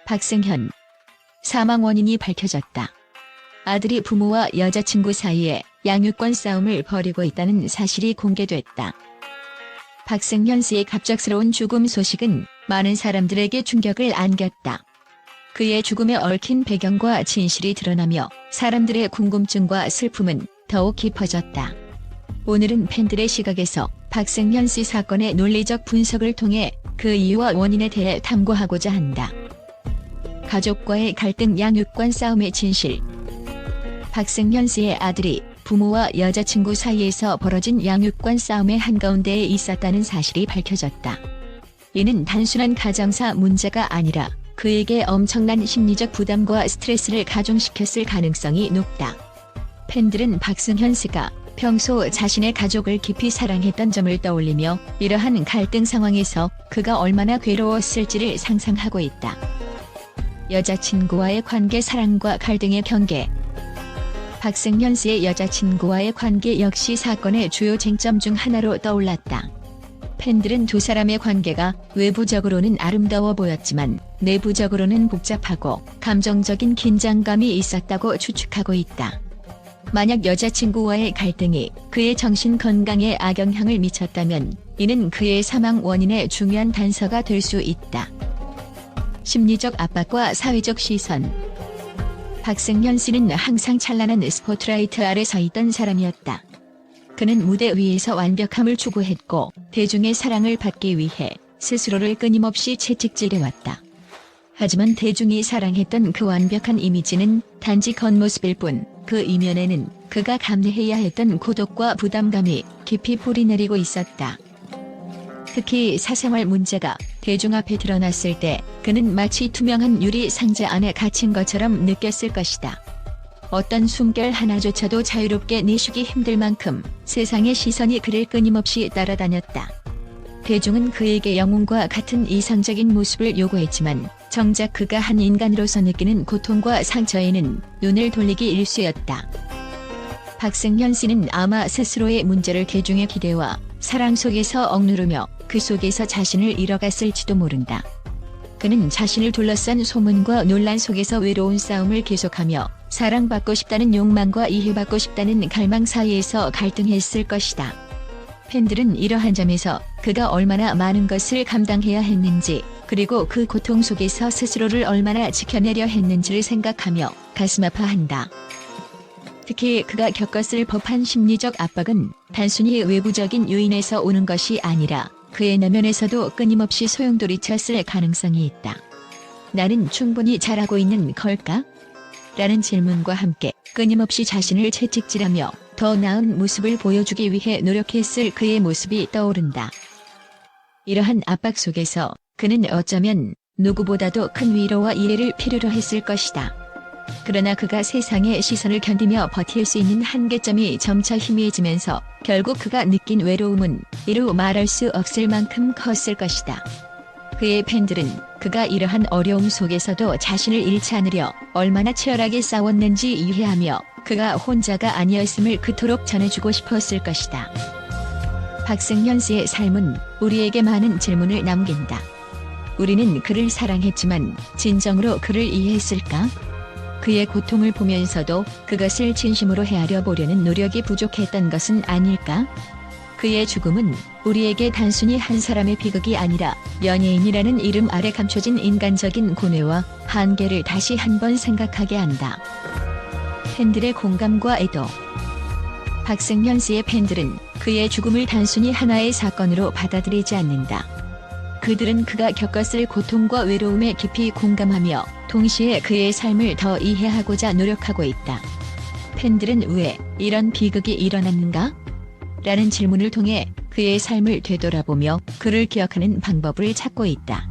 박승현. 사망 원인이 밝혀졌다. 아들이 부모와 여자친구 사이에 양육권 싸움을 벌이고 있다는 사실이 공개됐다. 박승현 씨의 갑작스러운 죽음 소식은 많은 사람들에게 충격을 안겼다. 그의 죽음에 얽힌 배경과 진실이 드러나며 사람들의 궁금증과 슬픔은 더욱 깊어졌다. 오늘은 팬들의 시각에서 박승현 씨 사건의 논리적 분석을 통해 그 이유와 원인에 대해 탐구하고자 한다. 가족과의 갈등, 양육권 싸움의 진실. 박승현 씨의 아들이 부모와 여자친구 사이에서 벌어진 양육권 싸움의 한가운데에 있었다는 사실이 밝혀졌다. 이는 단순한 가정사 문제가 아니라 그에게 엄청난 심리적 부담과 스트레스를 가중시켰을 가능성이 높다. 팬들은 박승현 씨가 평소 자신의 가족을 깊이 사랑했던 점을 떠올리며 이러한 갈등 상황에서 그가 얼마나 괴로웠을지를 상상하고 있다. 여자친구와의 관계, 사랑과 갈등의 경계. 박승현 씨의 여자친구와의 관계 역시 사건의 주요 쟁점 중 하나로 떠올랐다. 팬들은 두 사람의 관계가 외부적으로는 아름다워 보였지만 내부적으로는 복잡하고 감정적인 긴장감이 있었다고 추측하고 있다. 만약 여자친구와의 갈등이 그의 정신 건강에 악영향을 미쳤다면 이는 그의 사망 원인의 중요한 단서가 될 수 있다. 심리적 압박과 사회적 시선. 박승현 씨는 항상 찬란한 스포트라이트 아래 서 있던 사람이었다. 그는 무대 위에서 완벽함을 추구했고 대중의 사랑을 받기 위해 스스로를 끊임없이 채찍질해왔다. 하지만 대중이 사랑했던 그 완벽한 이미지는 단지 겉모습일 뿐 그 이면에는 그가 감내해야 했던 고독과 부담감이 깊이 뿌리내리고 있었다. 특히 사생활 문제가 대중 앞에 드러났을 때 그는 마치 투명한 유리 상자 안에 갇힌 것처럼 느꼈을 것이다. 어떤 숨결 하나조차도 자유롭게 내쉬기 힘들 만큼 세상의 시선이 그를 끊임없이 따라다녔다. 대중은 그에게 영웅과 같은 이상적인 모습을 요구했지만 정작 그가 한 인간으로서 느끼는 고통과 상처에는 눈을 돌리기 일쑤였다. 박승현 씨는 아마 스스로의 문제를 대중의 기대와 사랑 속에서 억누르며 그 속에서 자신을 잃어갔을지도 모른다. 그는 자신을 둘러싼 소문과 논란 속에서 외로운 싸움을 계속하며 사랑받고 싶다는 욕망과 이해받고 싶다는 갈망 사이에서 갈등했을 것이다. 팬들은 이러한 점에서 그가 얼마나 많은 것을 감당해야 했는지, 그리고 그 고통 속에서 스스로를 얼마나 지켜내려 했는지를 생각하며 가슴 아파한다. 특히 그가 겪었을 법한 심리적 압박은 단순히 외부적인 요인에서 오는 것이 아니라 그의 내면에서도 끊임없이 소용돌이쳤을 가능성이 있다. 나는 충분히 잘하고 있는 걸까? 라는 질문과 함께 끊임없이 자신을 채찍질하며 더 나은 모습을 보여주기 위해 노력했을 그의 모습이 떠오른다. 이러한 압박 속에서 그는 어쩌면 누구보다도 큰 위로와 이해를 필요로 했을 것이다. 그러나 그가 세상의 시선을 견디며 버틸 수 있는 한계점이 점차 희미해지면서 결국 그가 느낀 외로움은 이루 말할 수 없을 만큼 컸을 것이다. 그의 팬들은 그가 이러한 어려움 속에서도 자신을 잃지 않으려 얼마나 치열하게 싸웠는지 이해하며 그가 혼자가 아니었음을 그토록 전해주고 싶었을 것이다. 박승현 씨의 삶은 우리에게 많은 질문을 남긴다. 우리는 그를 사랑했지만 진정으로 그를 이해했을까? 그의 고통을 보면서도 그것을 진심으로 헤아려 보려는 노력이 부족했던 것은 아닐까? 그의 죽음은 우리에게 단순히 한 사람의 비극이 아니라 연예인이라는 이름 아래 감춰진 인간적인 고뇌와 한계를 다시 한번 생각하게 한다. 팬들의 공감과 애도. 박승현 씨의 팬들은 그의 죽음을 단순히 하나의 사건으로 받아들이지 않는다. 그들은 그가 겪었을 고통과 외로움에 깊이 공감하며 동시에 그의 삶을 더 이해하고자 노력하고 있다. 팬들은 왜 이런 비극이 일어났는가? 라는 질문을 통해 그의 삶을 되돌아보며 그를 기억하는 방법을 찾고 있다.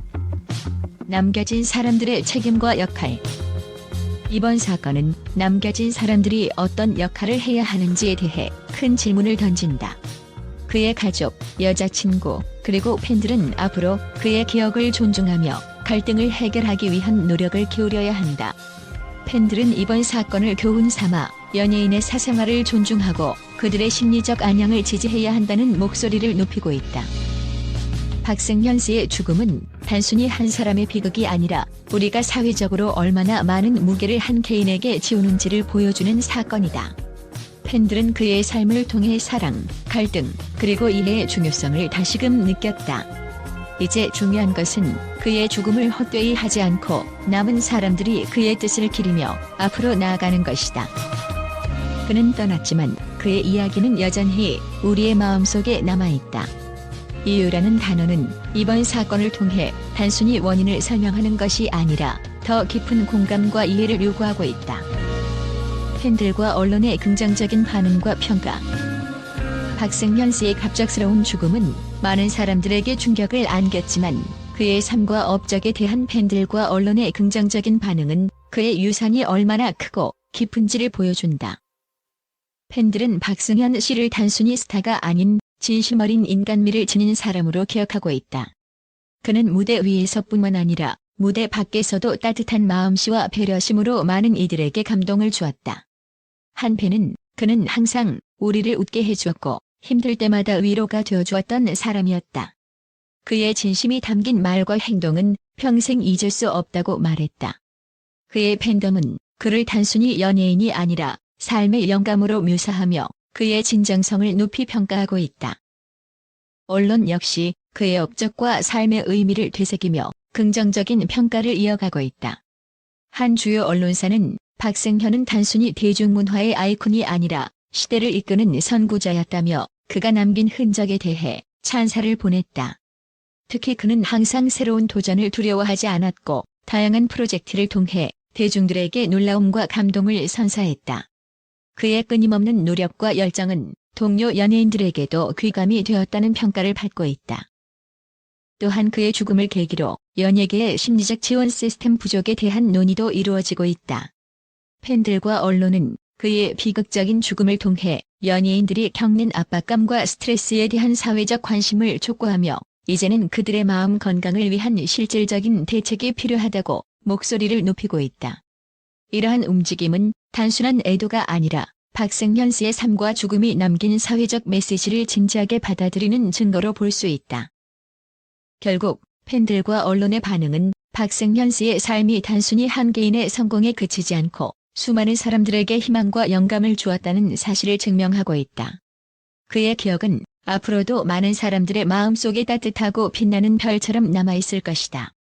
남겨진 사람들의 책임과 역할. 이번 사건은 남겨진 사람들이 어떤 역할을 해야 하는지에 대해 큰 질문을 던진다. 그의 가족, 여자친구, 그리고 팬들은 앞으로 그의 기억을 존중하며 갈등을 해결하기 위한 노력을 기울여야 한다. 팬들은 이번 사건을 교훈 삼아 연예인의 사생활을 존중하고 그들의 심리적 안녕을 지지해야 한다는 목소리를 높이고 있다. 박승현 씨의 죽음은 단순히 한 사람의 비극이 아니라 우리가 사회적으로 얼마나 많은 무게를 한 개인에게 지우는지를 보여주는 사건이다. 팬들은 그의 삶을 통해 사랑, 갈등, 그리고 이해의 중요성을 다시금 느꼈다. 이제 중요한 것은 그의 죽음을 헛되이 하지 않고 남은 사람들이 그의 뜻을 기리며 앞으로 나아가는 것이다. 그는 떠났지만 그의 이야기는 여전히 우리의 마음속에 남아있다. 이유라는 단어는 이번 사건을 통해 단순히 원인을 설명하는 것이 아니라 더 깊은 공감과 이해를 요구하고 있다. 팬들과 언론의 긍정적인 반응과 평가. 박승현 씨의 갑작스러운 죽음은 많은 사람들에게 충격을 안겼지만 그의 삶과 업적에 대한 팬들과 언론의 긍정적인 반응은 그의 유산이 얼마나 크고 깊은지를 보여준다. 팬들은 박승현 씨를 단순히 스타가 아닌 진심 어린 인간미를 지닌 사람으로 기억하고 있다. 그는 무대 위에서뿐만 아니라 무대 밖에서도 따뜻한 마음씨와 배려심으로 많은 이들에게 감동을 주었다. 한 팬은 그는 항상 우리를 웃게 해주었고 힘들 때마다 위로가 되어주었던 사람이었다. 그의 진심이 담긴 말과 행동은 평생 잊을 수 없다고 말했다. 그의 팬덤은 그를 단순히 연예인이 아니라 삶의 영감으로 묘사하며 그의 진정성을 높이 평가하고 있다. 언론 역시 그의 업적과 삶의 의미를 되새기며 긍정적인 평가를 이어가고 있다. 한 주요 언론사는 박승현은 단순히 대중문화의 아이콘이 아니라 시대를 이끄는 선구자였다며 그가 남긴 흔적에 대해 찬사를 보냈다. 특히 그는 항상 새로운 도전을 두려워하지 않았고 다양한 프로젝트를 통해 대중들에게 놀라움과 감동을 선사했다. 그의 끊임없는 노력과 열정은 동료 연예인들에게도 귀감이 되었다는 평가를 받고 있다. 또한 그의 죽음을 계기로 연예계의 심리적 지원 시스템 부족에 대한 논의도 이루어지고 있다. 팬들과 언론은 그의 비극적인 죽음을 통해 연예인들이 겪는 압박감과 스트레스에 대한 사회적 관심을 촉구하며 이제는 그들의 마음 건강을 위한 실질적인 대책이 필요하다고 목소리를 높이고 있다. 이러한 움직임은 단순한 애도가 아니라 박승현 씨의 삶과 죽음이 남긴 사회적 메시지를 진지하게 받아들이는 증거로 볼 수 있다. 결국 팬들과 언론의 반응은 박승현 씨의 삶이 단순히 한 개인의 성공에 그치지 않고 수많은 사람들에게 희망과 영감을 주었다는 사실을 증명하고 있다. 그의 기억은 앞으로도 많은 사람들의 마음속에 따뜻하고 빛나는 별처럼 남아있을 것이다.